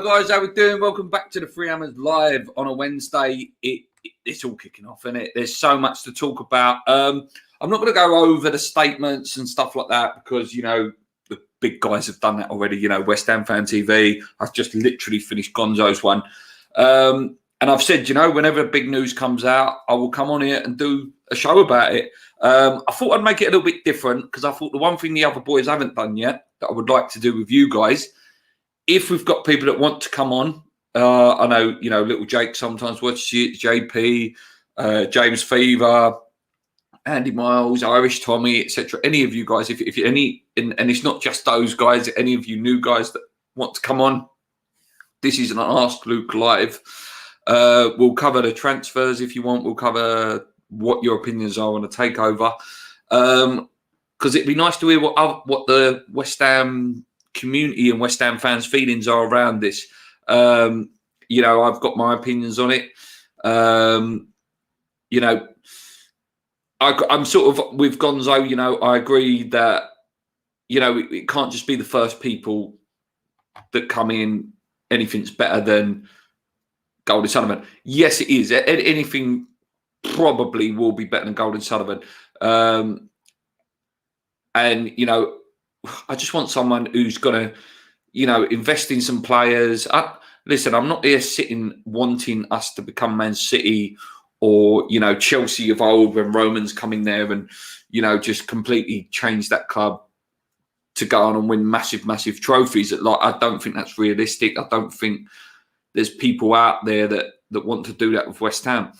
Hello guys, how we doing? Welcome back to the Three Hammers Live on a Wednesday. It's all kicking off, isn't it? There's so much to talk about. I'm not going to go over the statements and stuff like that because, you know, the big guys have done that already. You know, West Ham Fan TV. I've just literally finished Gonzo's one. And I've said, you know, whenever big news comes out, I will come on here and do a show about it. I thought I'd make it a little bit different because I thought the one thing the other boys haven't done yet that I would like to do with you guys, if we've got people that want to come on, I know, you know, little Jake sometimes watches it, JP, James Fever, Andy Miles, Irish Tommy, etc. Any of you guys, if you any, and it's not just those guys, any of you new guys that want to come on, this is an Ask Luke Live. We'll cover the transfers if you want. We'll cover what your opinions are on the takeover. Because it'd be nice to hear what the West Ham community and West Ham fans' feelings are around this. You know, I've got my opinions on it. You know, I'm sort of with Gonzo. You know, I agree that, you know, it can't just be the first people that come in. Anything's better than Golden Sullivan. Yes, it is. Anything probably will be better than Golden Sullivan. And, you know, I just want someone who's going to, you know, invest in some players. Listen, I'm not here sitting wanting us to become Man City or, you know, Chelsea of old when Romans come in there and, you know, just completely change that club to go on and win massive, massive trophies. Like, I don't think that's realistic. I don't think there's people out there that want to do that with West Ham.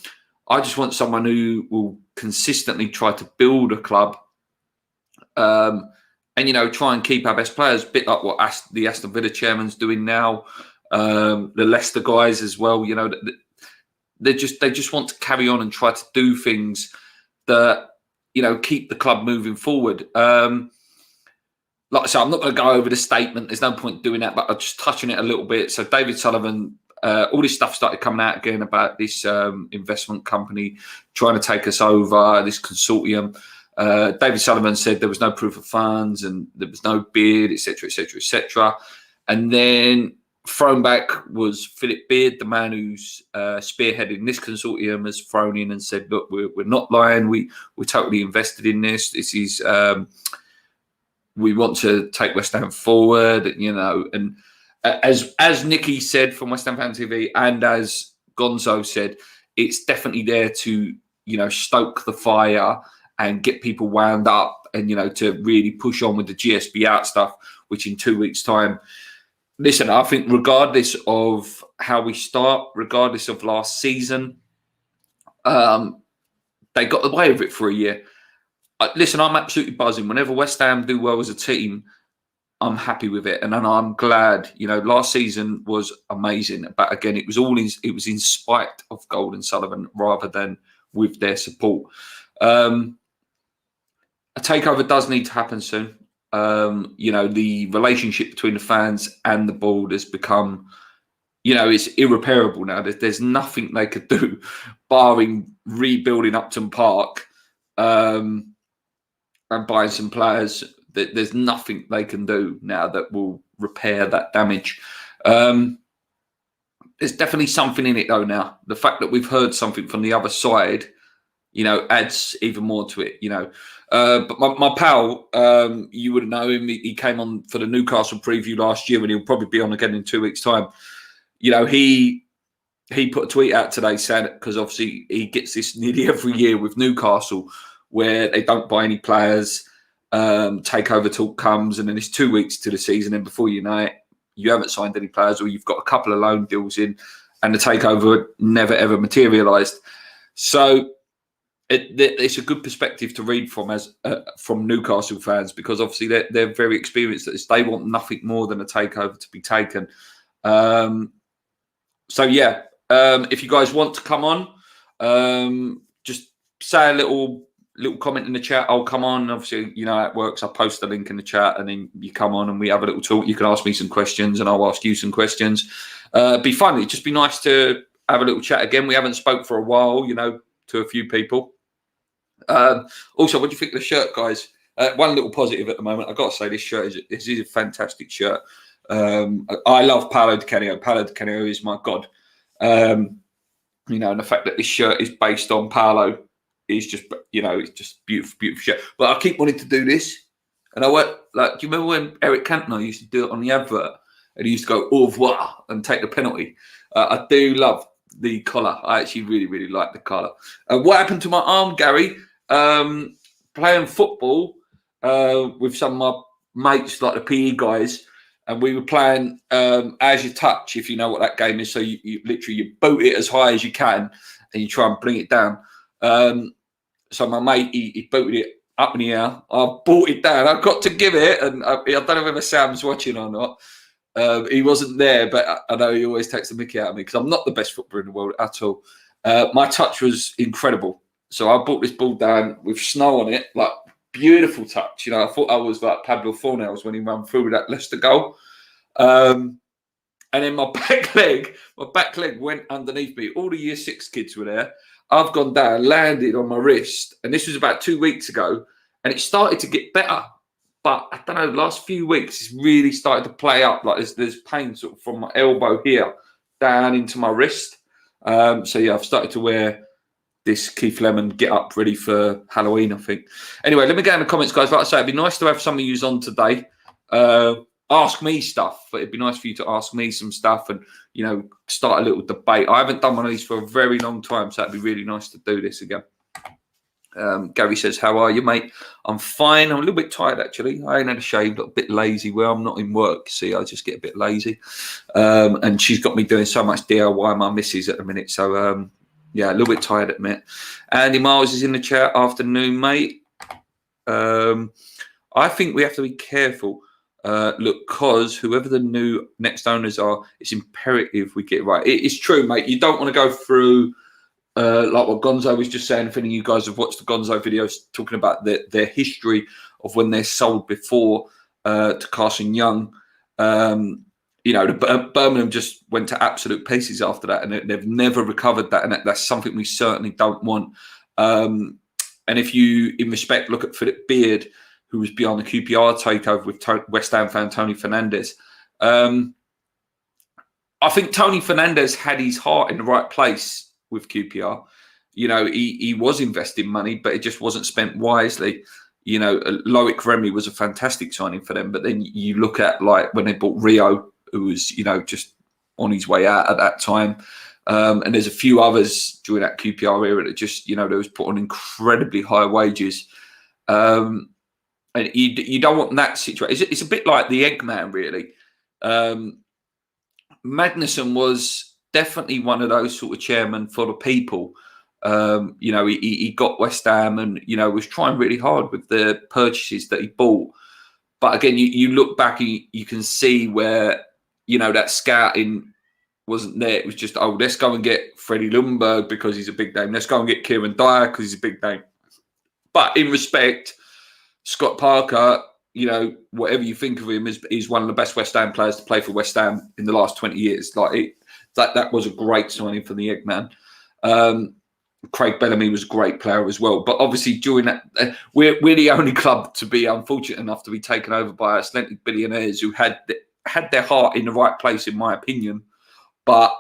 I just want someone who will consistently try to build a club and, you know, try and keep our best players, a bit like what the Aston Villa chairman's doing now, the Leicester guys as well. You know, they just want to carry on and try to do things that, you know, keep the club moving forward. Like I said, I'm not going to go over the statement. There's no point doing that, but I'll just touch on it a little bit. So David Sullivan, all this stuff started coming out again about this investment company trying to take us over, this consortium. David Sullivan said there was no proof of funds and there was no bid, etc., etc., etc. And then thrown back was Philip Beard, the man who's spearheading this consortium, has thrown in and said, "Look, we're not lying. We're totally invested in this. This is we want to take West Ham forward." You know, and as Nicky said from West Ham Fan TV, and as Gonzo said, it's definitely there to, you know, stoke the fire and get people wound up and, you know, to really push on with the GSB out stuff, which in 2 weeks' time. Listen, I think regardless of how we start, regardless of last season, they got away with it for a year. Listen, I'm absolutely buzzing. Whenever West Ham do well as a team, I'm happy with it. And I'm glad, you know, last season was amazing. But again, it was in spite of Golden Sullivan rather than with their support. A takeover does need to happen soon. You know, the relationship between the fans and the board has become, you know, it's irreparable now. There's nothing they could do barring rebuilding Upton Park and buying some players. There's nothing they can do now that will repair that damage. There's definitely something in it, though, now. The fact that we've heard something from the other side, you know, adds even more to it, you know. But my pal, you would know him. He came on for the Newcastle preview last year, and he'll probably be on again in 2 weeks' time. You know, he put a tweet out today saying, because obviously he gets this nearly every year with Newcastle, where they don't buy any players, takeover talk comes, and then it's 2 weeks to the season, and before you know it, you haven't signed any players, or you've got a couple of loan deals in, and the takeover never ever materialised. So it's a good perspective to read from Newcastle fans, because obviously they're very experienced at this. They want nothing more than a takeover to be taken. So yeah, if you guys want to come on, just say a little comment in the chat. I'll come on. Obviously, you know how it works. I'll post the link in the chat, and then you come on and we have a little talk. You can ask me some questions and I'll ask you some questions. Be fun. It'd just be nice to have a little chat again. We haven't spoke for a while, you know, to a few people. Also, what do you think of the shirt, guys? One little positive at the moment. I've got to say, this shirt is a fantastic shirt. I love Paolo Di Canio. Paolo Di Canio is my god. You know, and the fact that this shirt is based on Paolo is just, you know, it's just beautiful, beautiful shirt. But I keep wanting to do this. And I went, like, do you remember when Eric Cantona used to do it on the advert? And he used to go, au revoir, and take the penalty. I do love the collar. I actually really, really like the collar. What happened to my arm, Gary? Playing football with some of my mates, like the PE guys, and we were playing as you touch, if you know what that game is. So you literally you boot it as high as you can, and you try and bring it down. So my mate, he booted it up in the air. I brought it down. I've got to give it, and I don't know whether Sam's watching or not. He wasn't there, but I know he always takes the mickey out of me because I'm not the best footballer in the world at all. My touch was incredible. So I brought this ball down with snow on it, like beautiful touch. You know, I thought I was like Pablo Fornells when he ran through that Leicester goal. And then my back leg went underneath me. All the year 6 kids were there. I've gone down, landed on my wrist, and this was about 2 weeks ago, and it started to get better. But I don't know, the last few weeks, it's really started to play up. Like there's pain sort of from my elbow here down into my wrist. So yeah, I've started to wear this Keith Lemon get up ready for Halloween, I think. Anyway, let me get in the comments, guys. Like I say, it'd be nice to have some of you on today. Ask me stuff. But it'd be nice for you to ask me some stuff and, you know, start a little debate. I haven't done one of these for a very long time, so it'd be really nice to do this again. Gary says, how are you, mate? I'm fine. I'm a little bit tired, actually. I ain't had a shave, a bit lazy. Well, I'm not in work, see, I just get a bit lazy. And she's got me doing so much DIY, my missus, at the minute. So, yeah, a little bit tired, admit. Andy Miles is in the chat. Afternoon, mate. I think we have to be careful. Look, because whoever the new next owners are, it's imperative we get it right. It's true, mate. You don't want to go through like what Gonzo was just saying. If any of you guys have watched the Gonzo videos talking about their history of when they're sold before to Carson Young, you know, Birmingham just went to absolute pieces after that, and they've never recovered that, and that's something we certainly don't want. And if you, in respect, look at Philip Beard, who was beyond the QPR takeover with West Ham fan Tony Fernandez. I think Tony Fernandez had his heart in the right place with QPR. You know, he was investing money, but it just wasn't spent wisely. You know, Loic Remy was a fantastic signing for them. But then you look at, like, when they bought Rio, who was, you know, just on his way out at that time. And there's a few others during that QPR era that just, you know, they was put on incredibly high wages. And you don't want that situation. It's a bit like the Eggman, really. Magnuson was definitely one of those sort of chairmen for the people. You know, he got West Ham and, you know, was trying really hard with the purchases that he bought. But again, you look back and you can see where, you know, that scouting wasn't there. It was just, oh, let's go and get Freddie Ljungberg because he's a big name. Let's go and get Kieran Dyer because he's a big name. But in respect, Scott Parker, you know, whatever you think of him, is one of the best West Ham players to play for West Ham in the last 20 years. Like that was a great signing for the Eggman. Craig Bellamy was a great player as well. But obviously during that, we're the only club to be unfortunate enough to be taken over by Icelandic billionaires who had their heart in the right place, in my opinion. But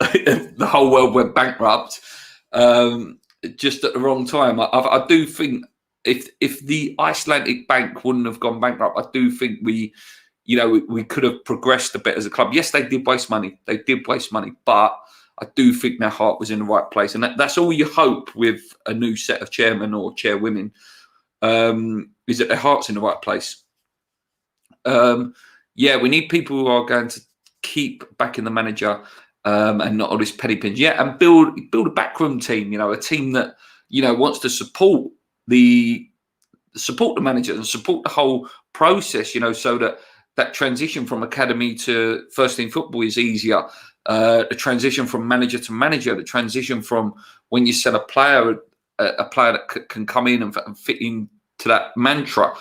the whole world went bankrupt just at the wrong time. I do think if the Icelandic bank wouldn't have gone bankrupt, I do think we could have progressed a bit as a club. Yes, they did waste money. But I do think their heart was in the right place. And that's all you hope with a new set of chairmen or chairwomen, is that their heart's in the right place. Yeah, we need people who are going to keep backing the manager and not all this petty pins. Yeah, and build a backroom team, you know, a team that, you know, wants to support the manager and support the whole process, you know, so that transition from academy to first team football is easier. The transition from manager to manager, the transition from when you sell a player that can come in and fit into that mantra.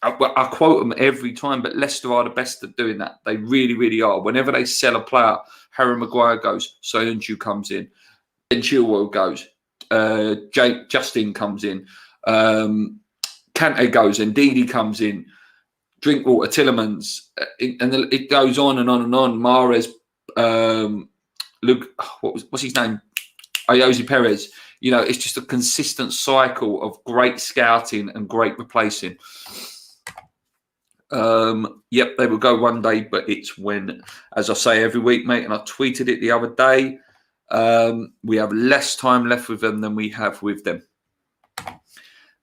I quote them every time, but Leicester are the best at doing that. They really, really are. Whenever they sell a player, Harry Maguire goes, Soyuncu comes in, Ben Chilwell goes, Justin comes in, Kante goes, and Ndidi comes in. Drinkwater, Tillemans, and it goes on and on and on. Mahrez, Luke, what's his name? Ayoze Perez. You know, it's just a consistent cycle of great scouting and great replacing. Yep, they will go one day, but it's when, as I say every week, mate, and I tweeted it the other day, we have less time left with them than we have with them.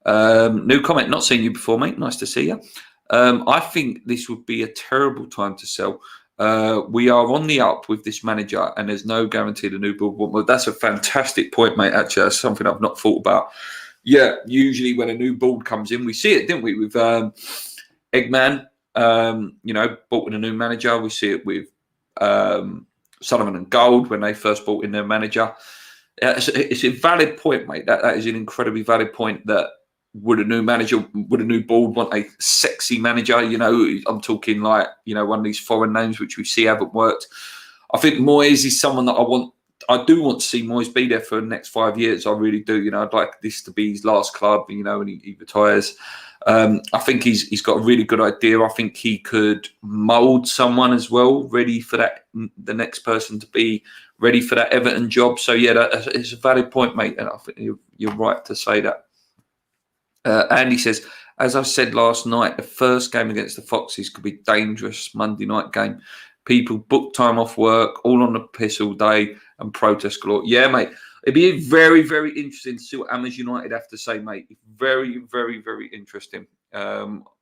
New comment, not seen you before, mate. Nice to see you. I think this would be a terrible time to sell. We are on the up with this manager, and there's no guarantee the new board will. Well, that's a fantastic point, mate. Actually, that's something I've not thought about. Yeah, usually when a new board comes in, we see it, didn't we? With Eggman, you know, brought in a new manager. We see it with Sullivan and Gold when they first brought in their manager. It's a valid point, mate. That is an incredibly valid point. That would a new board want a sexy manager? You know, I'm talking like, you know, one of these foreign names which we see haven't worked. I think Moyes is someone that I do want to see Moyes be there for the next 5 years. I really do. You know, I'd like this to be his last club, you know, when he retires. I think he's got a really good idea. I think he could mould someone as well, ready for that, the next person to be ready for that Everton job. So, yeah, it's a valid point, mate. And I think you're right to say that. Andy says, as I said last night, the first game against the Foxes could be dangerous. Monday night game. People book time off work, all on the piss all day and protest galore. Yeah, mate. It'd be very, very interesting to see what Hammers United have to say, mate. Very, very, very interesting.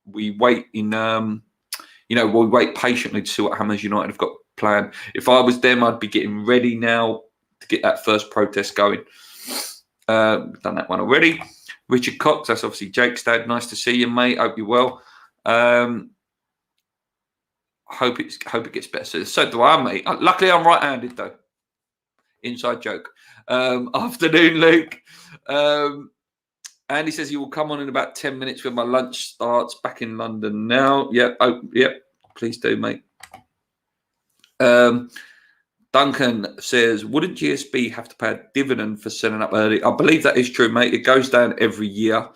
We wait in, you know, we'll wait patiently to see what Hammers United have got planned. If I was them, I'd be getting ready now to get that first protest going. Done that one already. Richard Cox, that's obviously Jake's dad. Nice to see you, mate. Hope you're well. Hope it gets better. So do I, mate. Luckily, I'm right-handed though. Inside joke. Afternoon, Luke. Andy says he will come on in about 10 minutes when my lunch starts. Back in London now. Yep. Oh, yep. Please do, mate. Duncan says, wouldn't GSB have to pay a dividend for selling up early? I believe that is true, mate. It goes down every year.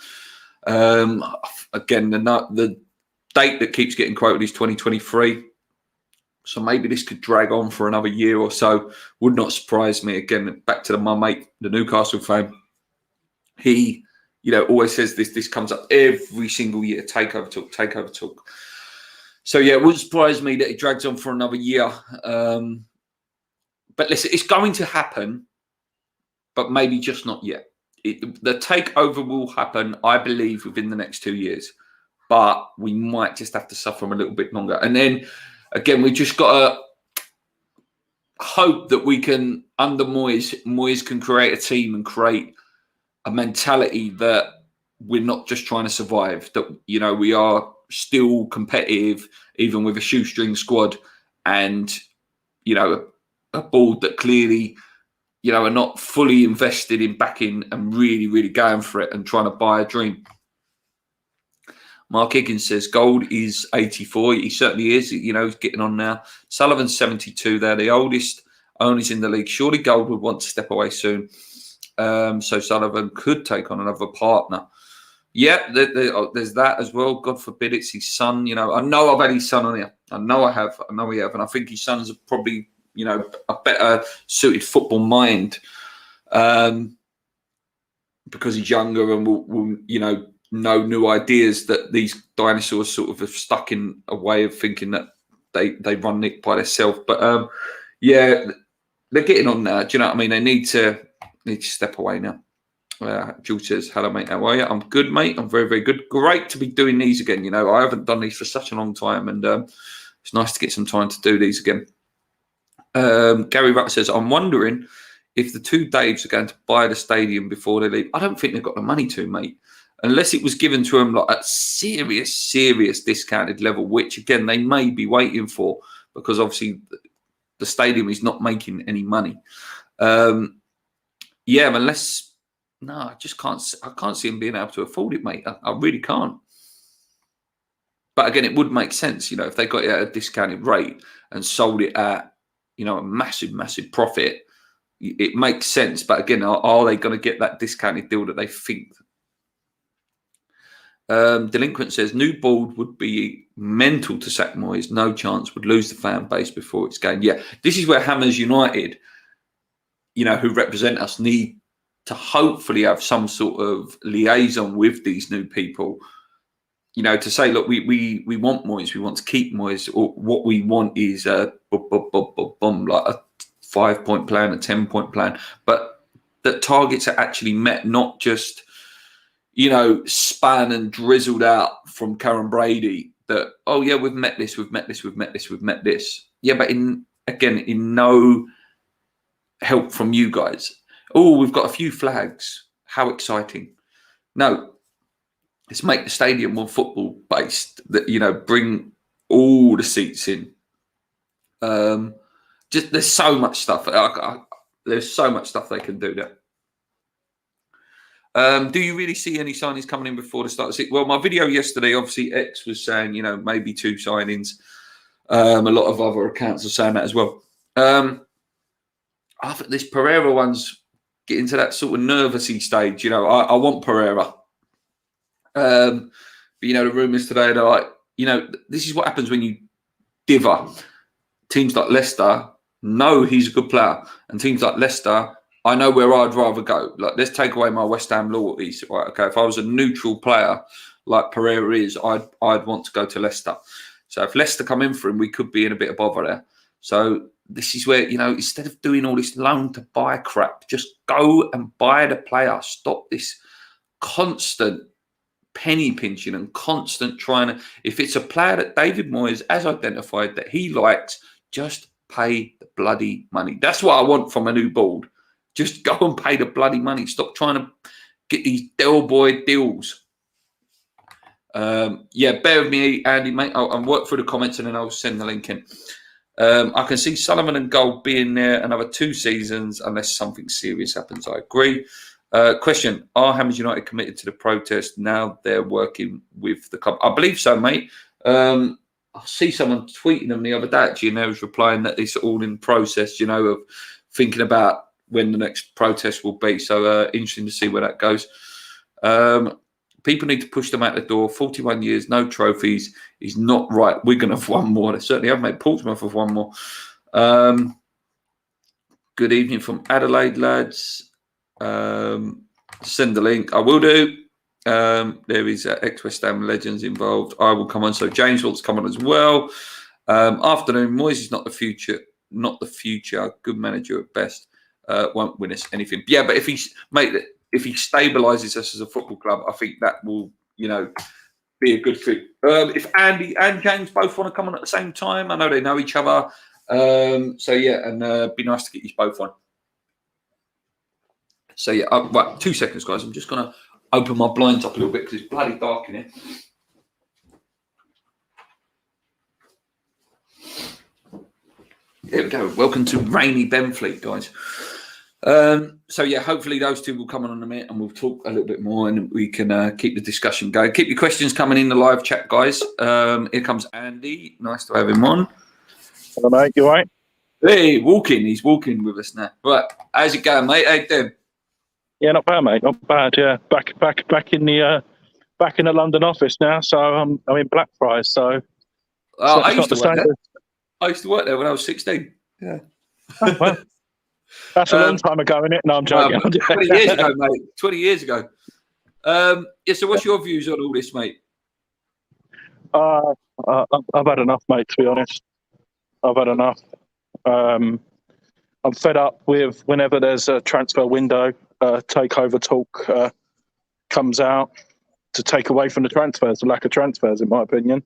Again, the date that keeps getting quoted is 2023. So maybe this could drag on for another year or so. Would not surprise me. Again, back to my mate, the Newcastle fan. He, you know, always says this comes up every single year. Takeover talk. So, yeah, it wouldn't surprise me that it drags on for another year. But listen, it's going to happen, but maybe just not yet. The takeover will happen, I believe, within the next 2 years. But we might just have to suffer them a little bit longer. And then, again, we've just got to hope that we can, under Moyes can create a team and create a mentality that we're not just trying to survive, that, you know, we are still competitive, even with a shoestring squad and, you know, a board that clearly, you know, are not fully invested in backing and really, really going for it and trying to buy a dream. Mark Higgins says Gold is 84. He certainly is. You know, he's getting on now. Sullivan's 72. They're the oldest owners in the league. Surely Gold would want to step away soon. So Sullivan could take on another partner. Yeah, there's that as well. God forbid it's his son. You know, I know I've had his son on here. I know I have. I know we have. And I think his son's probably, you know, a better suited football mind because he's younger and will you know new ideas that these dinosaurs sort of have stuck in a way of thinking that they run it by themselves. But yeah, they're getting on now. Do you know what I mean? They need to step away now. Jules says, hello, mate. How are you? I'm good, mate. I'm very, very good. Great to be doing these again. You know, I haven't done these for such a long time, and it's nice to get some time to do these again. Gary Rutt says, I'm wondering if the two Daves are going to buy the stadium before they leave. I don't think they've got the money to, mate. Unless it was given to them like at serious discounted level, which, again, they may be waiting for because, obviously, the stadium is not making any money. Yeah, unless... No, I just can't. I can't see him being able to afford it, mate. I really can't. But again, it would make sense, you know, if they got it at a discounted rate and sold it at, you know, a massive profit. It makes sense. But again, are they going to get that discounted deal that they think? Delinquent says, new board would be mental to sack Moyes. No chance, would lose the fan base before it's game. Yeah, this is where Hammers United, who represent us, need to hopefully have some sort of liaison with these new people, to say, look, we want Moyes, we want to keep Moyes, or what we want is like a 5-point plan, a 10-point plan, but that targets are actually met, not just span and drizzled out from Karen Brady that, oh yeah, we've met this. Yeah, but in no help from you guys. Oh, we've got a few flags. How exciting. No, let's make the stadium more football based, that, bring all the seats in. Just there's so much stuff. There's so much stuff they can do there. Do you really see any signings coming in before the start of the season? Well, my video yesterday, obviously, X was saying, maybe 2 signings. A lot of other accounts are saying that as well. I think this Pereira one's getting to that sort of nervousy stage. I want Pereira. But, the rumours today are like, this is what happens when you diver. Teams like Leicester know he's a good player. And teams like Leicester, I know where I'd rather go. Like, let's take away my West Ham loyalties. Right, okay, if I was a neutral player like Pereira is, I'd want to go to Leicester. So if Leicester come in for him, we could be in a bit of bother there. So this is where, instead of doing all this loan to buy crap, just go and buy the player. Stop this constant penny pinching and constant trying to. If it's a player that David Moyes has identified that he likes, just pay the bloody money. That's what I want from a new board. Just go and pay the bloody money. Stop trying to get these Del Boy deals. Yeah, bear with me, Andy, mate. I'll work through the comments and then I'll send the link in. I can see Sullivan and Gold being there another 2 seasons unless something serious happens. I agree. Question, are Hammers United committed to the protest now they're working with the club? I believe so, mate. I see someone tweeting them the other day, actually, and they was replying that it's all in process, of thinking about when the next protest will be. So interesting to see where that goes. People need to push them out the door. 41 years, no trophies is not right. Wigan have won more. They certainly have, made. Portsmouth have won more. Good evening from Adelaide, lads. Send the link. I will do. There is ex-West Ham legends involved. I will come on. So James wants to come on as well. Afternoon. Moyes is not the future. Not the future. Good manager at best. Won't win us anything. Yeah, but if he stabilises us as a football club, I think that will, be a good thing. If Andy and James both want to come on at the same time, I know they know each other. So yeah, and be nice to get you both on. So yeah, right, 2 seconds, guys. I'm just gonna open my blinds up a little bit because it's bloody dark in here. There we go. Welcome to rainy Benfleet, guys. So yeah, hopefully those two will come on in a minute and we'll talk a little bit more and we can keep the discussion going. Keep your questions coming in the live chat, guys. Here comes Andy. Nice to have him on. Hello, mate. You all right? Hey, walking. He's walking with us now. Right. How's it going, mate? How you doing? Yeah, not bad, mate. Not bad. Yeah, back in the London office now. So I'm in Blackfriars. So I used to work there when I was 16. Yeah. Oh, well. That's a long time ago, isn't it? No, I'm joking. 20 years ago, mate. 20 years ago. Yeah, so what's your views on all this, mate? I've had enough, mate, to be honest. I've had enough. I'm fed up with whenever there's a transfer window, takeover talk come out to take away from the transfers, the lack of transfers, in my opinion.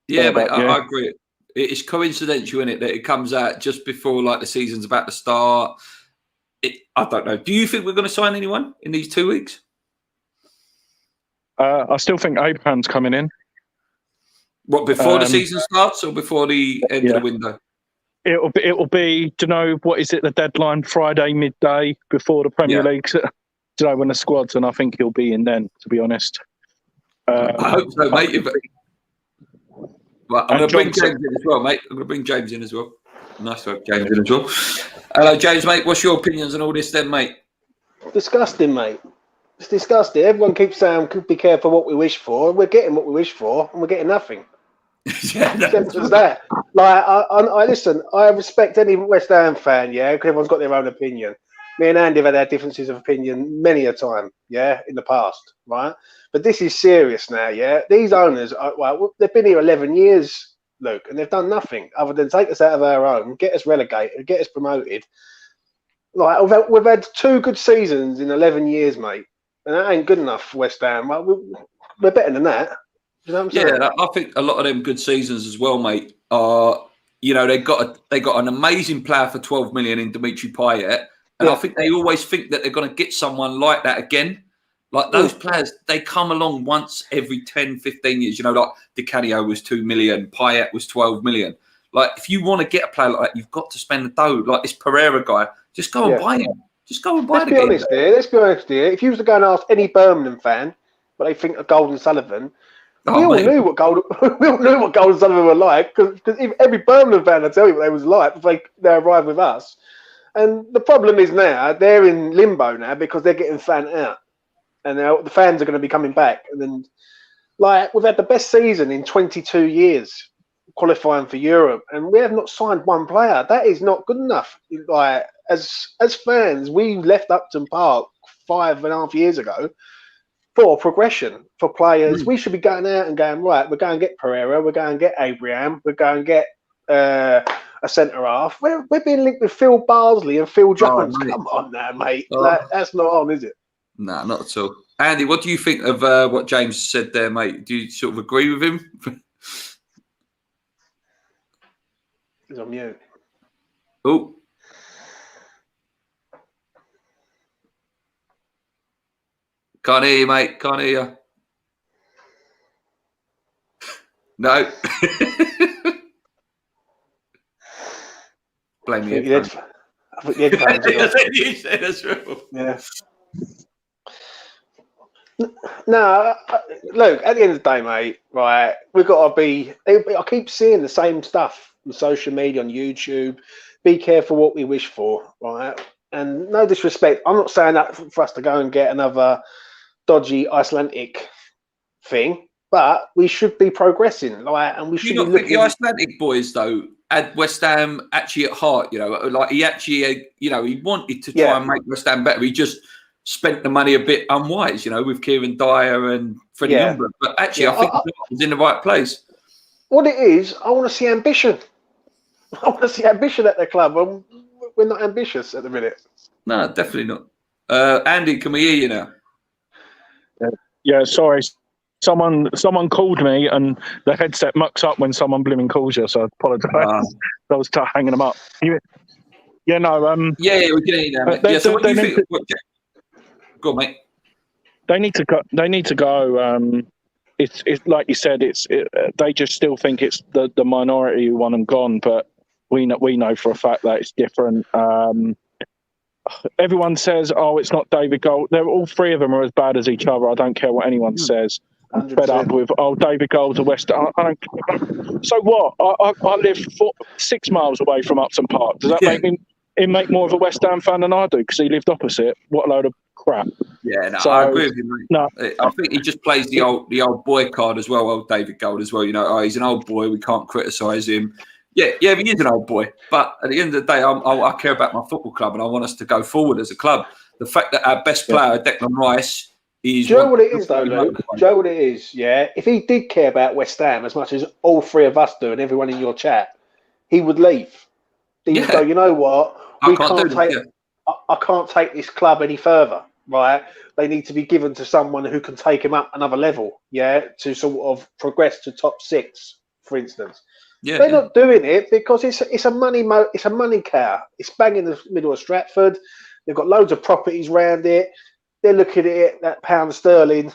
Yeah, mate, I agree. It's coincidental, isn't it, that it comes out just before the season's about to start. I don't know. Do you think we're going to sign anyone in these 2 weeks? I still think Abraham's coming in. What, before the season starts or before the end of the window? It'll be. Do you know what is it? The deadline Friday midday before the Premier League. Do you know when the squad's? And I think he'll be in then. To be honest, I hope so, mate. Right, I'm going to bring James in as well, mate. I'm going to bring James in as well. Nice to have James in as well. Hello, James, mate. What's your opinions on all this then, mate? Disgusting, mate. It's disgusting. Everyone keeps saying, "Be careful what we wish for." We're getting what we wish for, and we're getting nothing. Simple as that. Like, I listen. I respect any West Ham fan, yeah, because everyone's got their own opinion. Me and Andy have had our differences of opinion many a time, yeah, in the past, right? But this is serious now, yeah. These owners, well, they've been here 11 years, Luke, and they've done nothing other than take us out of our own, get us relegated, get us promoted. Like, we've had 2 good seasons in 11 years, mate, and that ain't good enough for West Ham. Like, we're better than that. You know what I'm saying? Yeah, I think a lot of them good seasons as well, mate. Are they got an amazing player for 12 million in Dimitri Payet, and I think they always think that they're going to get someone like that again. Like those players, they come along once every 10, 15 years. Like Di Canio was 2 million, Payet was 12 million. Like if you want to get a player like that, you've got to spend the dough. Like this Pereira guy, just go and buy him. Just go and buy him. Let's be honest here. If you was to go and ask any Birmingham fan what they think of Golden Sullivan, we all knew what Golden Sullivan were like, because every Birmingham fan will tell you what they was like if they arrived with us. And the problem is now they're in limbo now because they're getting fanned out, and now the fans are going to be coming back. And then, like, we've had the best season in 22 years qualifying for Europe, and we have not signed one player. That is not good enough. Like, as fans, we left Upton Park 5.5 years ago for progression for players. We should be going out and going, right, we're going to get Pereira, we're going to get Abraham, we're going to get a centre half. We're being linked with Phil Barsley and Phil Jones. Come on now, mate. That's not on, is it? No, not at all. Andy, what do you think of what James said there, mate? Do you sort of agree with him? He's on mute. Oh. Can't hear you, mate. Can't hear you. No. Blame me. I think the headphones. You said as well. Yeah. No, look, at the end of the day, mate, right, we've got to be... I keep seeing the same stuff on social media, on YouTube. Be careful what we wish for, right? And no disrespect, I'm not saying that for us to go and get another dodgy Icelandic thing, but we should be progressing, like, and we should. You not think the Icelandic boys though had West Ham actually at heart? Like he actually, he wanted to try and make West Ham better. He just spent the money a bit unwise, with Kieran Dyer and Freddie Youngberg. But actually, I think he was in the right place. What it is, I want to see ambition. I want to see ambition at the club. We're not ambitious at the minute. No, definitely not. Andy, can we hear you now? Yeah, sorry. Someone called me and the headset mucks up when someone blooming calls you, so I apologise. I was hanging them up. Yeah, we can hear you now. So what do you think? Go on, mate. They need to go. They need to go. It's like you said. They just still think it's the minority who want them gone, but we know for a fact that it's different. Everyone says, "Oh, it's not David Gold." They're all 3 of them are as bad as each other. I don't care what anyone says. I'm fed up with, David Gold's a West. I don't. So what? I live 6 miles away from Upton Park. Does that make him make more of a West Ham fan than I do? Because he lived opposite. What a load of crap. Yeah, no, I agree with you, mate. No, I think he just plays the old boy card as well. Old David Gold as well. He's an old boy. We can't criticise him. Yeah, he is an old boy. But at the end of the day, I care about my football club and I want us to go forward as a club. The fact that our best player, Declan Rice, is... Do you know what it is, though, Luke? Do you know what it is, yeah? If he did care about West Ham as much as all 3 of us do and everyone in your chat, he would leave. He would go, you know what? I can't take this club any further, right? They need to be given to someone who can take him up another level, to sort of progress to top 6, for instance. Yeah, they're not doing it because it's a money cow. It's bang in the middle of Stratford. They've got loads of properties around it. They're looking at it, that pound sterling,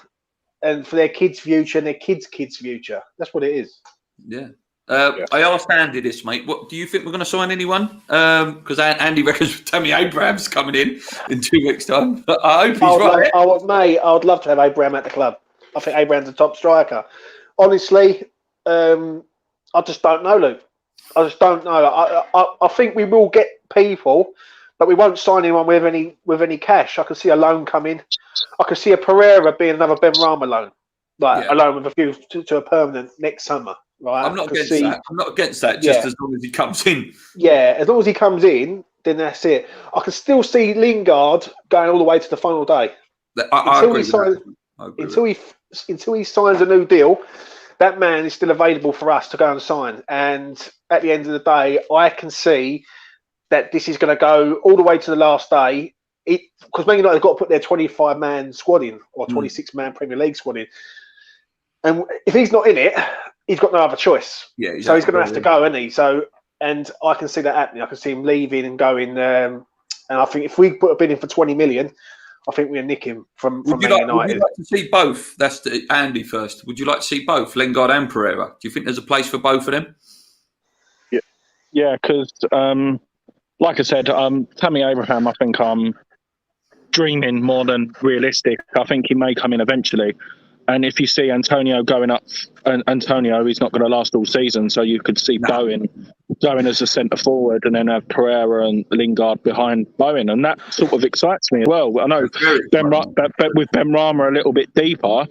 and for their kids' future and their kids' future. That's what it is. Yeah. I asked Andy this, mate. What do you think we're going to sign anyone? Because Andy reckons Tammy Abraham's coming in 2 weeks' time. I hope he's right. I would love to have Abraham at the club. I think Abraham's a top striker. Honestly, I just don't know, Luke. I just don't know. I think we will get people, but we won't sign anyone with any cash. I could see a loan coming. I could see a Pereira being another Ben Rama loan, a loan with a view to a permanent next summer. Right? I'm not against that. I'm not against that. Just as long as he comes in. Yeah, as long as he comes in, then that's it. I can still see Lingard going all the way to the final day. I agree. Until he signs a new deal, that man is still available for us to go and sign. And at the end of the day, I can see that this is going to go all the way to the last day. Because Man United have got to put their 25-man squad in, or 26-man Premier League squad in. And if he's not in it, he's got no other choice. Yeah, exactly. So he's going to have to go, isn't he? So, and I can see that happening. I can see him leaving and going. And I think if we put a bid in for 20 million, I think we'll nick him from Man United. Would you like to see both? That's Andy first. Would you like to see both, Lingard and Pereira? Do you think there's a place for both of them? Yeah, because like I said, Tammy Abraham, I think I'm dreaming more than realistic. I think he may come in eventually. And if you see Antonio going up, Antonio, he's not going to last all season. So you could see Bowen going as a centre forward and then have Pereira and Lingard behind Bowen. And that sort of excites me as well. I know with Ben Rama a little bit deeper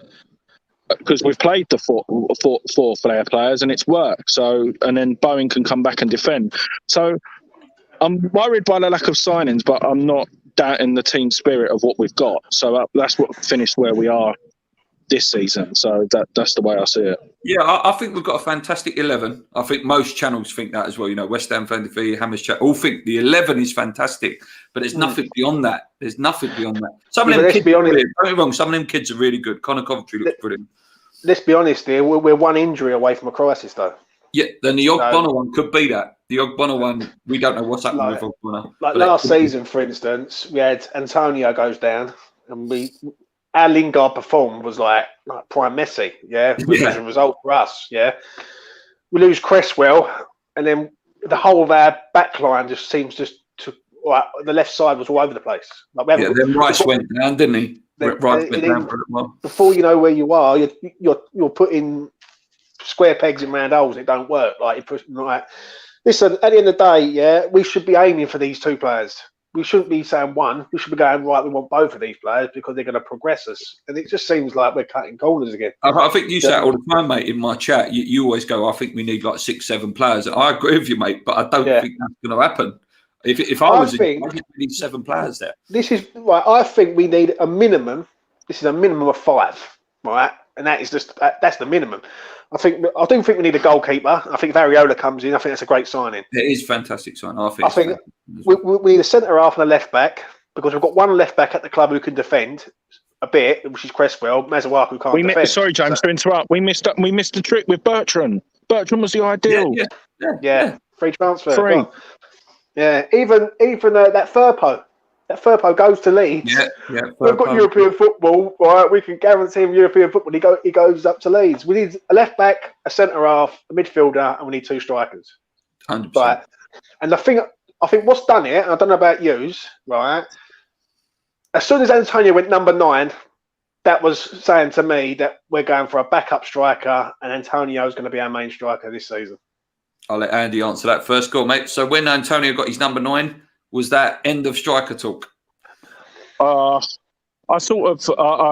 because we've played the four player players and it's worked. So, and then Bowen can come back and defend. So I'm worried by the lack of signings, but I'm not doubting the team spirit of what we've got. So that's what finished where we are this season, so that's the way I see it. Yeah, I think we've got a fantastic 11. I think most channels think that as well. You know, West Ham Fan TV, Hammers Chat, all think the 11 is fantastic, but there's nothing beyond that. There's nothing beyond that. Some of them kids, don't get me wrong. Some of them kids are really good. Connor Coventry looks brilliant. Let's be honest here. We're one injury away from a crisis, though. Yeah, then the Ogbonna one could be that. The Ogbonna one, we don't know what's happening with Ogbonna. Like last season, for instance, we had Antonio goes down, and our Lingard performed was like prime Messi, which was a result for us, We lose Cresswell, and then the whole of our back line just seems to the left side was all over the place. Then Rice went down, didn't he? Rice went down for a while. Before you know where you are, you're putting square pegs in round holes. It don't work. Listen, at the end of the day, we should be aiming for these two players. We shouldn't be saying one. We should be going, right, we want both of these players because they're going to progress us. And it just seems like we're cutting corners again. I think you say it all the time, mate, in my chat. You always go, I think we need like 6, 7 players. I agree with you, mate, but I don't think that's going to happen. If I think we need 7 players there. This is right. I think we need a minimum. This is a minimum of 5, right? And that is just that's the minimum. I do think we need a goalkeeper. I think if Ariola comes in, I think that's a great signing. It is fantastic signing. I think we need a centre half and a left back because we've got one left back at the club who can defend a bit, which is Cresswell. Mazuaku can't defend. Sorry, James, to interrupt. We missed the trick with Bertrand. Bertrand was the ideal. Yeah. Free transfer. Free. Yeah, even that Firpo. That Firpo goes to Leeds. We've got European football, right? We can guarantee him European football. He goes up to Leeds. We need a left back, a centre half, a midfielder, and we need 2 strikers. 100%. Right. And I think what's done here, and I don't know about yous, right? As soon as Antonio went number 9, that was saying to me that we're going for a backup striker, and Antonio's going to be our main striker this season. I'll let Andy answer that first. Go on, mate. So when Antonio got his number 9, was that end of striker talk? I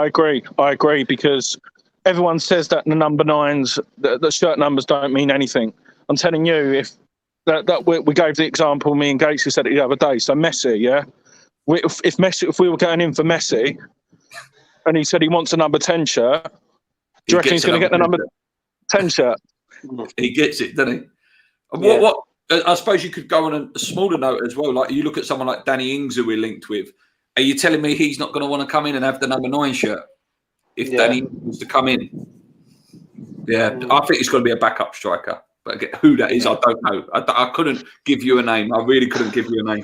agree. I agree because everyone says that the number 9s, the shirt numbers don't mean anything. I'm telling you, if we gave the example, me and Gates said it the other day. So Messi, if we were going in for Messi, and he said he wants a number 10 shirt, do you reckon he's going to get the number 10 shirt? He gets it, doesn't he? What? I suppose you could go on a smaller note as well. Like you look at someone like Danny Ings, who we're linked with. Are you telling me he's not going to want to come in and have the number 9 shirt if Danny Ings was to come in? Yeah, I think it's going to be a backup striker. But who that is, I don't know. I couldn't give you a name. I really couldn't give you a name.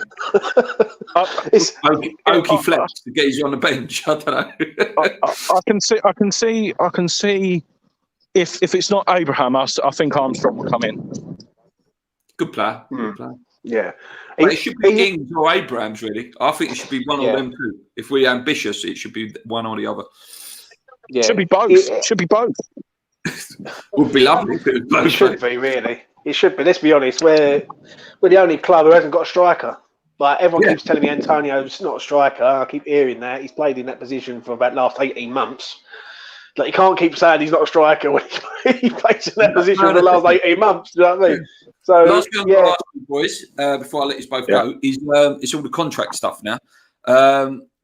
It's Okie Flex to get you on the bench. I don't know. I can see. If it's not Abraham, I think Armstrong will come in. Good player. Good player. Yeah. But it should be Ings or Abrahams, really. I think it should be one of them two. If we're ambitious, it should be one or the other. Yeah. It should be both. It should be both. Would be lovely if it was both. It should be, really. It should be. Let's be honest. We're the only club who hasn't got a striker. Like everyone keeps telling me Antonio's not a striker. I keep hearing that. He's played in that position for about the last 18 months. Like you can't keep saying he's not a striker when he plays in that position for the last 18 months. Do you know what I mean? So last thing I'm going to ask you, boys, before I let you both go, is it's all the contract stuff now.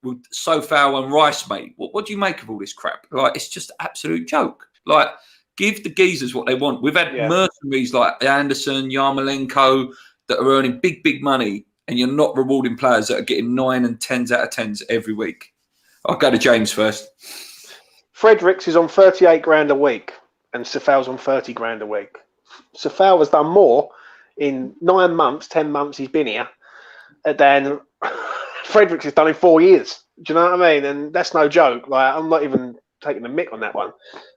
With Sofal and Rice, mate, what do you make of all this crap? Like, it's just an absolute joke. Like, give the geezers what they want. We've had mercenaries like Anderson, Yarmolenko that are earning big money, and you're not rewarding players that are getting 9 and 10s out of 10s every week. I'll go to James first. Fredericks is on 38 grand a week, and Sofal's on 30 grand a week. Sofal has done more in 9 months, 10 months he's been here than Fredericks has done in 4 years. Do you know what I mean? And that's no joke. Like, I'm not even taking the mick on that one.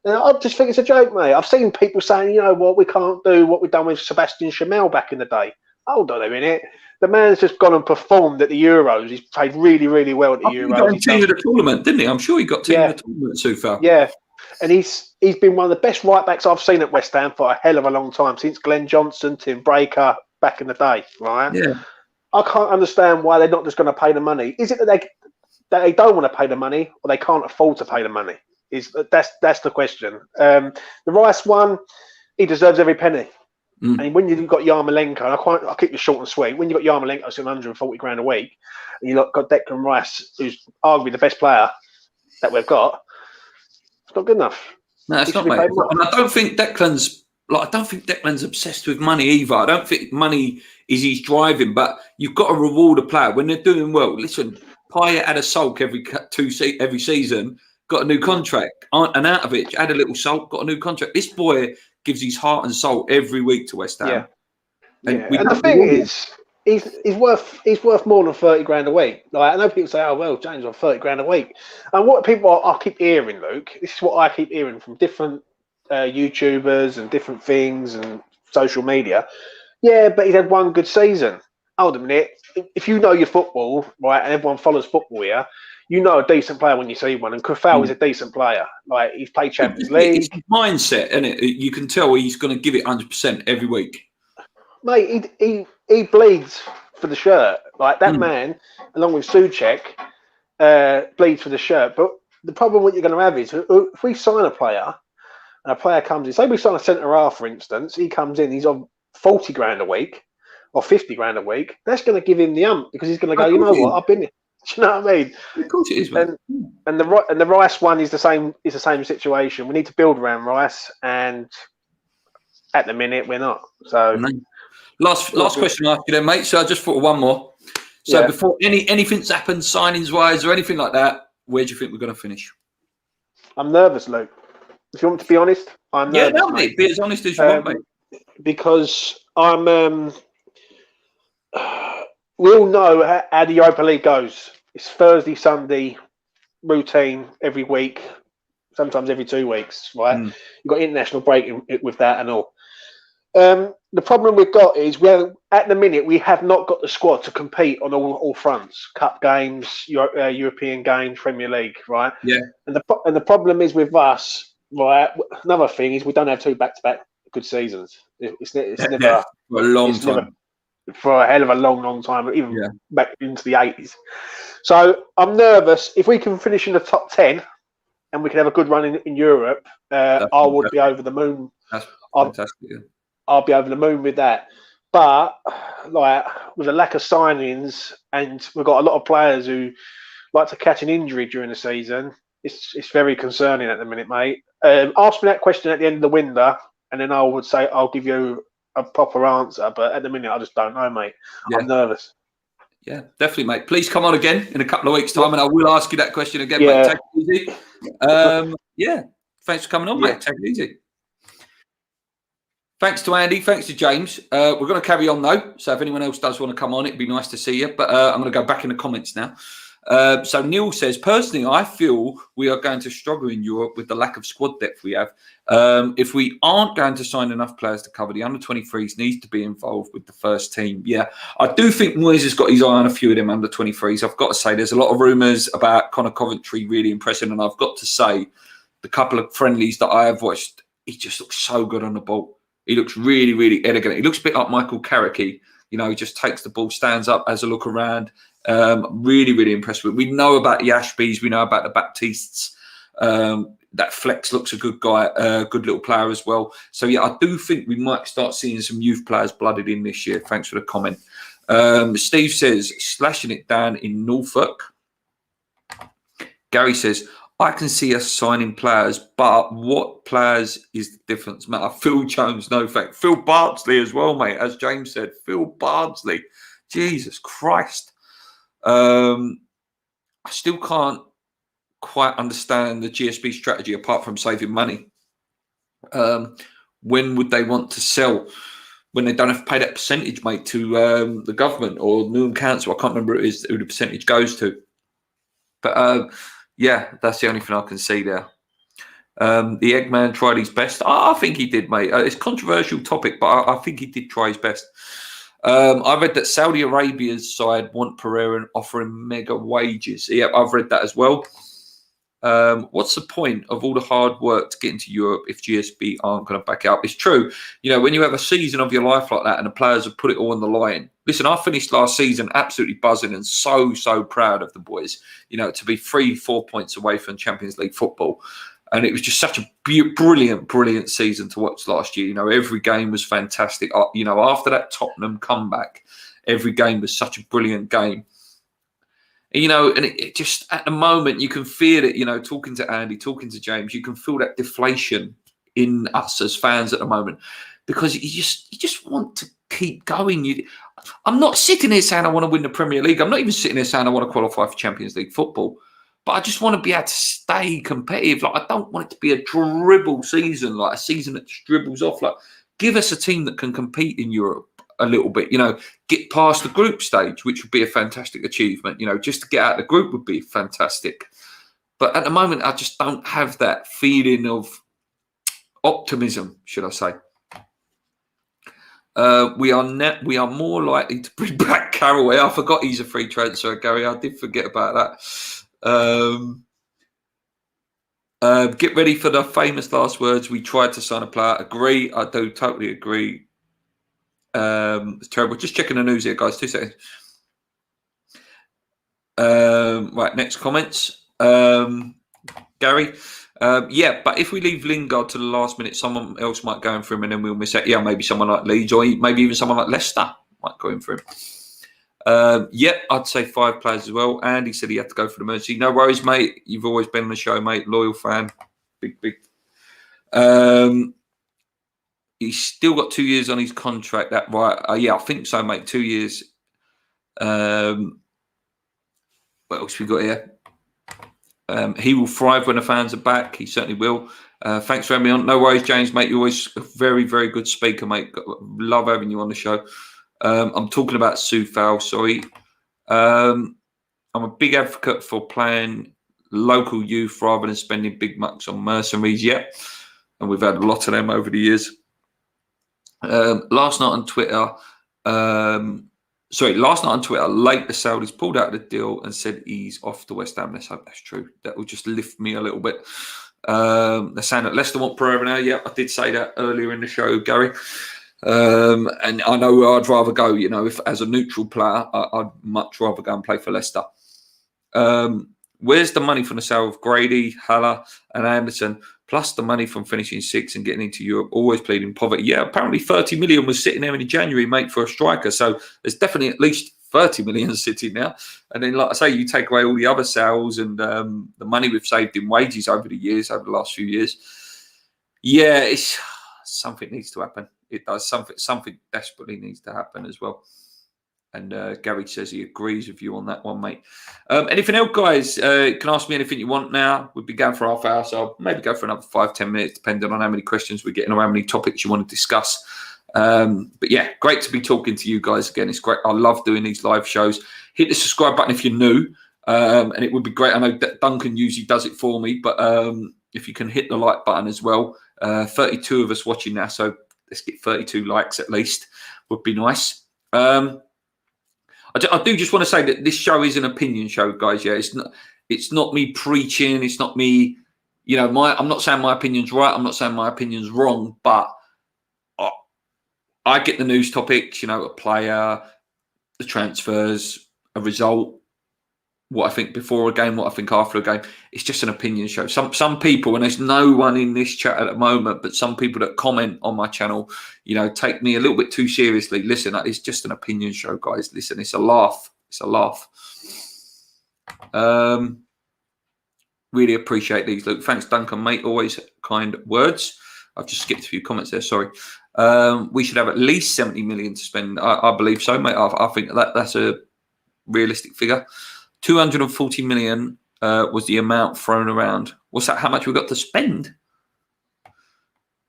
And I just think it's a joke, mate. I've seen people saying, you know what, we can't do what we've done with Sebastian Chamel back in the day. Hold on a minute. The man's just gone and performed at the Euros. He's played really well at the Euros. He got team of the tournament, didn't he? I'm sure he got team of the tournament so far. Yeah. And he's been one of the best right-backs I've seen at West Ham for a hell of a long time, since Glenn Johnson, Tim Breaker, back in the day, right? Yeah. I can't understand why they're not just going to pay the money. Is it that they don't want to pay the money, or they can't afford to pay the money? That's the question. The Rice one, he deserves every penny. And when you've got Yarmolenko, and I keep it short and sweet. When you've got Yarmolenko, it's 140 grand a week, and you've got Declan Rice, who's arguably the best player that we've got, it's not good enough. No, it's not, mate. And I don't think Declan's obsessed with money either. I don't think money is his driving, but you've got to reward a player when they're doing well. Listen, Payet had a sulk every season, got a new contract. Arnautovic had a little sulk, got a new contract. This boy gives his heart and soul every week to West Ham. And the thing is, he's worth more than 30 grand a week. Like, I know people say, "Oh well, James on 30 grand a week," and what people I keep hearing, Luke, this is what I keep hearing from different YouTubers and different things and social media. Yeah, but he's had one good season. Hold a minute. If you know your football, right, and everyone follows football here, you know a decent player when you see one. And Kufal is a decent player. Like, he's played Champions League. It's his mindset, isn't it? You can tell he's going to give it 100% every week. Mate, he bleeds for the shirt. Like, that man, along with Souček, bleeds for the shirt. But the problem what you're going to have is, if we sign a player, and a player comes in, say we sign a centre-half, for instance, he comes in, he's on 40 grand a week, or 50 grand a week, that's going to give him the ump, because he's going to go, you know what, I've been here. Do you know what I mean? Of course it is, man. And the Rice one is the same situation. We need to build around Rice, and at the minute we're not. So last question I ask you then, mate. So I just thought of one more. So before anything's happened, signings wise or anything like that, where do you think we're going to finish? I'm nervous, Luke. If you want me to be honest, I'm nervous. Yeah, mate. Be as honest as you want, mate. Because I'm. We all know how the Europa League goes. It's Thursday, Sunday routine every week, sometimes every 2 weeks, right? You've got international break with that and all. The problem we've got is at the minute we have not got the squad to compete on all fronts: cup games, European games, Premier League, right? Yeah. And the problem is with us, right? Another thing is we don't have 2 back-to-back good seasons. It's never for a long time. For a hell of a long time, even back into the 80s. So I'm nervous. If we can finish in the top 10 and we can have a good run in Europe, I would be over the moon. That's fantastic. I'll be over the moon with that. But like, with a lack of signings, and we've got a lot of players who like to catch an injury during the season, it's very concerning at the minute, mate. Ask me that question at the end of the window, and then I would say I'll give you a proper answer, but at the minute I just don't know, mate. I'm nervous. Yeah, definitely, mate. Please come on again in a couple of weeks' time, and I will ask you that question again, mate. Take it easy. Thanks for coming on, mate. Take it easy. Thanks to Andy. Thanks to James. We're going to carry on though, so if anyone else does want to come on, it'd be nice to see you. But I'm going to go back in the comments now. So Neil says, personally, I feel we are going to struggle in Europe with the lack of squad depth we have. If we aren't going to sign enough players to cover, the under-23s needs to be involved with the first team. Yeah, I do think Moyes has got his eye on a few of them under-23s. I've got to say, there's a lot of rumours about Connor Coventry really impressing, and I've got to say, the couple of friendlies that I have watched, he just looks so good on the ball. He looks really, really elegant. He looks a bit like Michael Carrick. You know, he just takes the ball, stands up, has a look around. Really, really impressed with. We know about the Ashbys, we know about the Baptistes. That Flex looks a good guy, good little player as well. So yeah, I do think we might start seeing some youth players blooded in this year. Thanks for the comment. Steve says, slashing it down in Norfolk. Gary says, I can see us signing players, but what players is the difference matter? Phil Jones, no fact. Phil Bardsley as well, mate. As James said, Phil Bardsley. Jesus Christ. I still can't quite understand the GSB strategy apart from saving money. When would they want to sell? When they don't have to pay that percentage, mate, to the government or Newham Council. I can't remember who the percentage goes to. But yeah, that's the only thing I can see there. The Eggman tried his best. I think he did, mate. It's a controversial topic, but I think he did try his best. I read that Saudi Arabia's side want Pereira and offering mega wages. Yeah, I've read that as well. What's the point of all the hard work to get into Europe if GSB aren't going to back it up? It's true. You know, when you have a season of your life like that and the players have put it all on the line. Listen, I finished last season absolutely buzzing and so proud of the boys, you know, to be 3-4 points away from Champions League football. And it was just such a brilliant season to watch last year. You know, every game was fantastic. You know, after that Tottenham comeback, every game was such a brilliant game. You know, and it just, at the moment, you can feel it, you know, talking to Andy, talking to James, you can feel that deflation in us as fans at the moment because you just want to keep going. I'm not sitting here saying I want to win the Premier League. I'm not even sitting here saying I want to qualify for Champions League football. But I just want to be able to stay competitive. Like, I don't want it to be a dribble season, like a season that just dribbles off. Like, give us a team that can compete in Europe a little bit, you know, get past the group stage, which would be a fantastic achievement. You know, just to get out of the group would be fantastic. But at the moment, I just don't have that feeling of optimism, should I say. We are more likely to bring back Carraway. I forgot he's a free transfer, Gary. I did forget about that. Get ready for the famous last words. We tried to sign a player. Agree. I do totally agree. It's terrible. Just checking the news here, guys. 2 seconds. Right, next comments. Gary. Yeah, but if we leave Lingard to the last minute, someone else might go in for him and then we'll miss out. Yeah, maybe someone like Leeds or maybe even someone like Leicester might go in for him. Yeah, I'd say 5 players as well. Andy said he had to go for the emergency. No worries, mate. You've always been on the show, mate. Loyal fan. Big. He's still got 2 years on his contract. That right? Yeah, I think so, mate. 2 years. What else we got here? He will thrive when the fans are back. He certainly will. Thanks for having me on. No worries, James, mate. You're always a very good speaker, mate. Love having you on the show. I'm talking about Soufal, sorry. I'm a big advocate for playing local youth rather than spending big bucks on mercenaries yet. And we've had a lot of them over the years. Last night on Twitter, late the Saudis pulled out of the deal and said he's off to West Ham. Let's hope that's true. That will just lift me a little bit. They're saying that Leicester want Pereira now. Yeah, I did say that earlier in the show, Gary. And I know where I'd rather go. You know, if as a neutral player, I'd much rather go and play for Leicester. Where's the money from the sale of Grady, Hollah, and Anderson, plus the money from finishing 6th and getting into Europe, always pleading poverty? Yeah, apparently 30 million was sitting there in January, mate, for a striker. So there's definitely at least 30 million sitting now. And then, like I say, you take away all the other sales and the money we've saved in wages over the last few years. Yeah, something needs to happen. It does. Something desperately needs to happen as well. And Gary says he agrees with you on that one, mate. Anything else, guys? You can ask me anything you want now. We've been going for half hour, so I'll maybe go for another 5-10 minutes, depending on how many questions we're getting or how many topics you want to discuss. But yeah, great to be talking to you guys again. It's great. I love doing these live shows. Hit the subscribe button if you're new, and it would be great. I know that Duncan usually does it for me, but if you can hit the like button as well. 32 of us watching now, so let's get 32 likes at least. Would be nice. I do just want to say that this show is an opinion show, guys. Yeah, it's not me preaching. It's not me, you know, I'm not saying my opinion's right. I'm not saying my opinion's wrong, but I get the news topics, a player, the transfers, a result, what I think before a game, what I think after a game. It's just an opinion show. Some people, and there's no one in this chat at the moment, but some people that comment on my channel, take me a little bit too seriously. Listen, it's just an opinion show, guys. Listen, it's a laugh. It's a laugh. Really appreciate these, Luke. Thanks, Duncan, mate. Always kind words. I've just skipped a few comments there. Sorry. We should have at least 70 million to spend. I believe so, mate. I think that's a realistic figure. 240 million was the amount thrown around. What's that? How much we got to spend?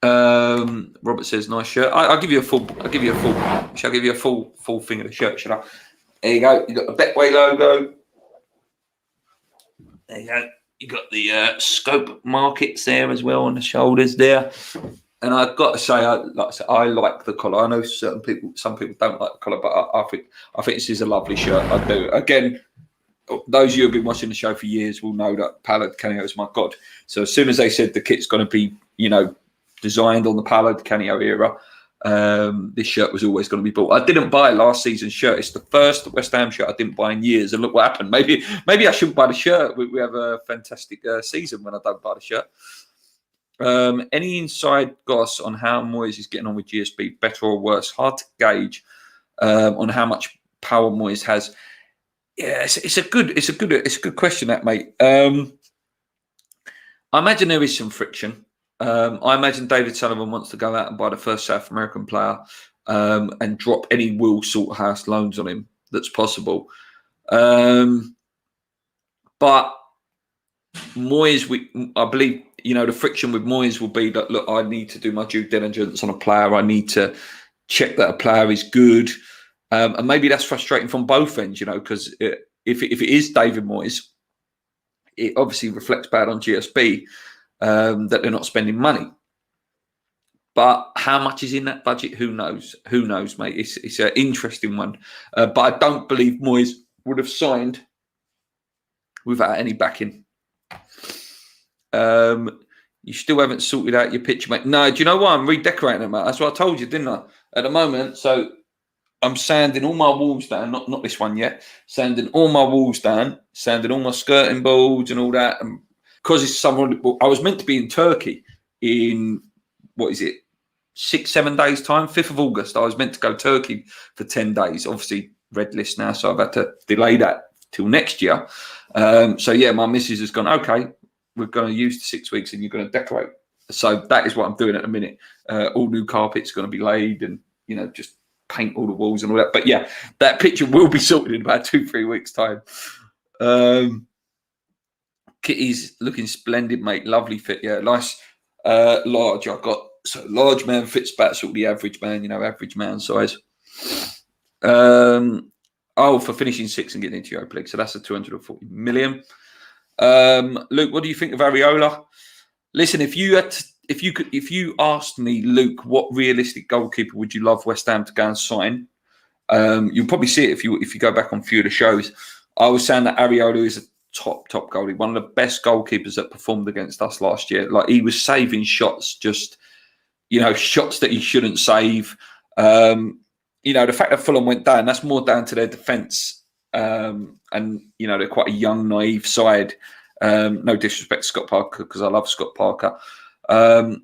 Robert says, "Nice shirt." I'll give you a full. Shall I give you a full thing of the shirt? Should I? There you go. You got the Betway logo. There you go. You got the scope markets there as well on the shoulders there. And I've got to say, I like the collar. I know some people don't like the collar, but I think this is a lovely shirt. I do. Again, those of you who've been watching the show for years will know that Pallid Canio is my god. So as soon as they said the kit's going to be, designed on the Pallid Canio era, this shirt was always going to be bought. I didn't buy last season's shirt. It's the first West Ham shirt I didn't buy in years. And look what happened. Maybe I shouldn't buy the shirt. We have a fantastic season when I don't buy the shirt. Any inside goss on how Moyes is getting on with GSP, better or worse? Hard to gauge on how much power Moyes has. Yeah, it's a good question, that, mate. I imagine there is some friction. I imagine David Sullivan wants to go out and buy the first South American player and drop any Will Salthouse loans on him that's possible. But Moyes, I believe, the friction with Moyes will be that, look, I need to do my due diligence on a player. I need to check that a player is good. And maybe that's frustrating from both ends, because if it is David Moyes, it obviously reflects bad on GSB that they're not spending money. But how much is in that budget? Who knows? Who knows, mate? It's an interesting one. But I don't believe Moyes would have signed without any backing. You still haven't sorted out your picture, mate. No, do you know what? I'm redecorating it, mate. That's what I told you, didn't I? At the moment, so I'm sanding all my walls down. Not this one yet. Sanding all my walls down. Sanding all my skirting boards and all that. And because it's someone, I was meant to be in Turkey in 6-7 days time. 5th of August. I was meant to go Turkey for 10 days. Obviously, red list now, so I've had to delay that till next year. So yeah, my missus has gone, okay, we're going to use the 6 weeks and you're going to decorate. So that is what I'm doing at the minute. All new carpets going to be laid and, just paint all the walls and all that. But yeah, that picture will be sorted in about 2-3 weeks time. Kitty's looking splendid, mate. Lovely fit. Yeah, nice. Large. I've got large man fits about sort of the average man, average man size. For finishing 6th and getting into Europa League. So that's a 240 million. Luke, what do you think of Areola? Listen, if you asked me, Luke, what realistic goalkeeper would you love West Ham to go and sign? You'll probably see it if you go back on a few of the shows. I was saying that Areola is a top goalie, one of the best goalkeepers that performed against us last year. Like, he was saving shots, just shots that he shouldn't save. The fact that Fulham went down, that's more down to their defence. And they're quite a young, naive side. No disrespect to Scott Parker, because I love Scott Parker. I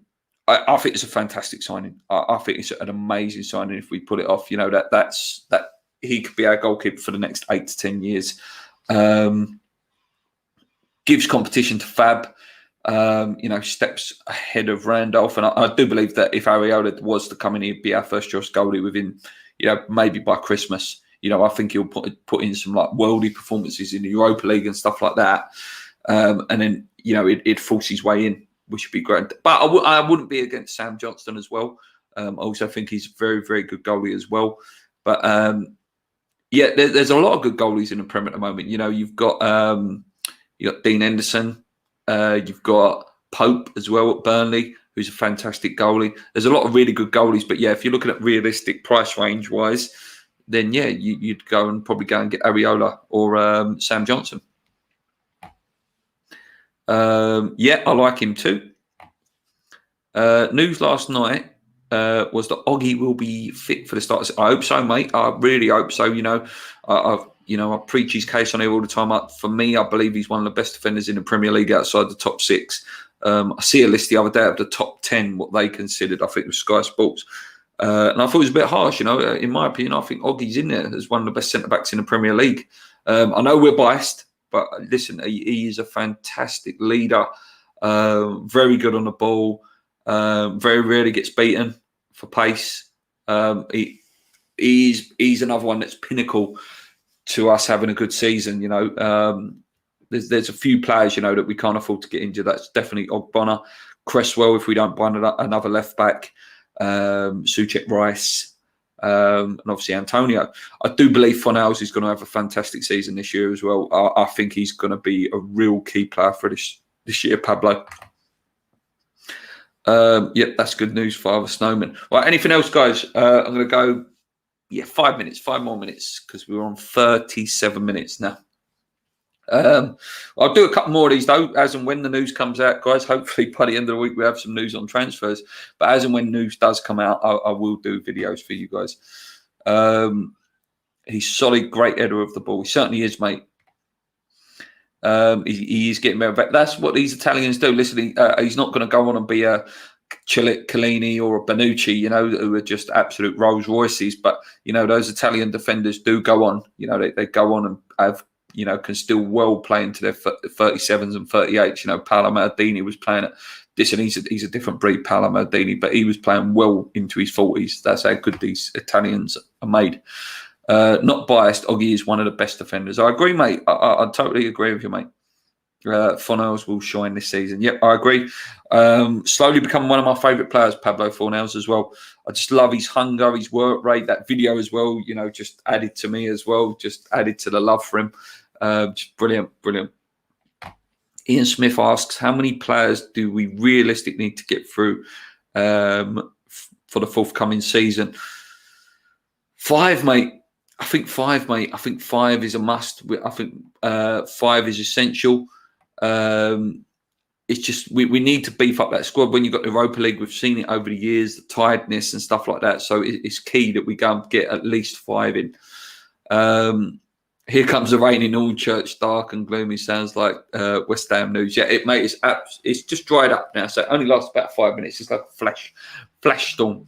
think it's a fantastic signing. I think it's an amazing signing if we pull it off. That he could be our goalkeeper for the next 8 to 10 years. Gives competition to Fab. Steps ahead of Randolph, and I do believe that if Areola was to come in, he'd be our first choice goalie within, maybe by Christmas. I think he'll put in some like worldy performances in the Europa League and stuff like that, and then it'd force his way in, which would be great. But I wouldn't be against Sam Johnston as well. I also think he's a very, very good goalie as well. But there's a lot of good goalies in the Premier at the moment. You've got Dean Henderson. You've got Pope as well at Burnley, who's a fantastic goalie. There's a lot of really good goalies, but yeah, if you're looking at realistic price range wise, then yeah, you'd probably go and get Areola or Sam Johnson. I like him too. News last night was that Oggy will be fit for the start. I hope so, mate. I really hope so. I preach his case on here all the time. For me, I believe he's one of the best defenders in the Premier League outside the top 6. I see a list the other day of the top 10, what they considered. I think it was Sky Sports. And I thought it was a bit harsh, in my opinion. I think Oggy's in there as one of the best centre-backs in the Premier League. I know we're biased, but listen, he is a fantastic leader, very good on the ball, very rarely gets beaten for pace. He's another one that's pinnacle to us having a good season. There's a few players, that we can't afford to get injured. That's definitely Ogbonna, Cresswell, if we don't buy another left back, Suchek Rice, and obviously Antonio. I do believe Fornals is going to have a fantastic season this year as well. I think he's going to be a real key player for this year, Pablo. That's good news, Father Snowman. Right, anything else, guys? I'm going to go, 5 more minutes, because we're on 37 minutes now. I'll do a couple more of these, though, as and when the news comes out, guys. Hopefully, by the end of the week, we have some news on transfers. But as and when news does come out, I will do videos for you guys. He's solid, great header of the ball. He certainly is, mate. He is getting better. But that's what these Italians do. Listen, he's not going to go on and be a Chiellini or a Bonucci, who are just absolute Rolls Royces. But, those Italian defenders do go on. They go on and have, can still well play into their 37s and 38s. Paolo Maldini was playing at this, and he's a different breed, Paolo Maldini, but he was playing well into his 40s. That's how good these Italians are made. Not biased, Oggy is one of the best defenders. I agree, mate. I totally agree with you, mate. Fornals will shine this season. Yep, I agree. Slowly becoming one of my favourite players, Pablo Fornals, as well. I just love his hunger, his work rate, that video as well, just added to me as well, just added to the love for him. Just brilliant. Ian Smith asks, how many players do we realistically need to get through for the forthcoming season? 5, mate. I think 5, mate. I think 5 is a must. I think 5 is essential. It's just we need to beef up that squad. When you've got the Europa League, we've seen it over the years, the tiredness and stuff like that. So it's key that we go and get at least 5 in. Here comes the rain in all church, dark and gloomy. Sounds like West Ham news. Yeah, mate, it's just dried up now. So it only lasts about 5 minutes. It's like a flash storm.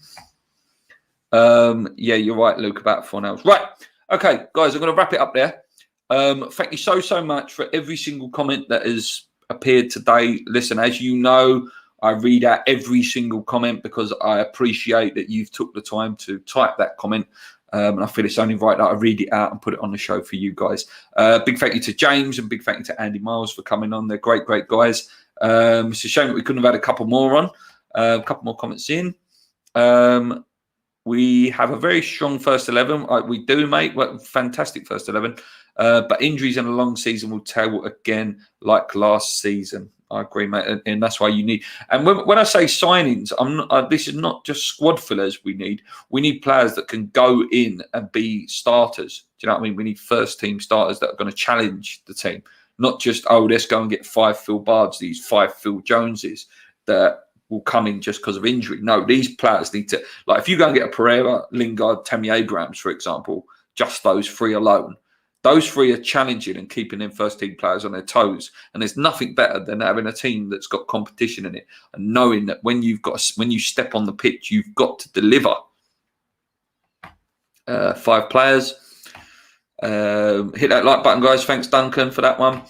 You're right, Luke, about Fornals. Right. Okay, guys, I'm going to wrap it up there. Thank you so much for every single comment that has appeared today. Listen, as you know, I read out every single comment because I appreciate that you've took the time to type that comment. And I feel it's only right that I read it out and put it on the show for you guys. Big thank you to James and big thank you to Andy Miles for coming on. They're great guys. It's a shame that we couldn't have had a couple more on, a couple more comments in. We have a very strong first 11. We do, mate. Fantastic first 11. But injuries in a long season will tell again, like last season. I agree, mate. And that's why you need. And when I say signings, this is not just squad fillers we need. We need players that can go in and be starters. Do you know what I mean? We need first team starters that are going to challenge the team. Not just, let's go and get 5 Phil Bardsley's, 5 Phil Joneses that will come in just because of injury. No, these players need to, like, if you go and get a Pereira, Lingard, Tammy Abrahams, for example, just those 3 alone, those 3 are challenging and keeping them first team players on their toes. And there's nothing better than having a team that's got competition in it and knowing that when you step on the pitch, you've got to deliver. 5 players. Hit that like button, guys. Thanks, Duncan, for that one.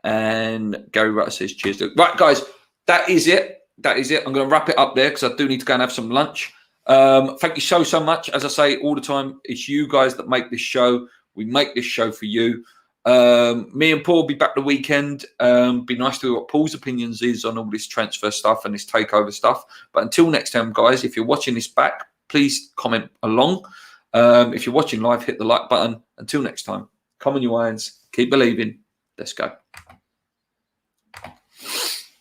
And Gary Rutter says, cheers, Luke. Right, guys, that is it. I'm going to wrap it up there because I do need to go and have some lunch. Thank you so much. As I say all the time, it's you guys that make this show. We make this show for you. Me and Paul will be back the weekend. Be nice to hear what Paul's opinions is on all this transfer stuff and this takeover stuff. But until next time, guys, if you're watching this back, please comment along. If you're watching live, hit the like button. Until next time, come on, you irons. Keep believing. Let's go.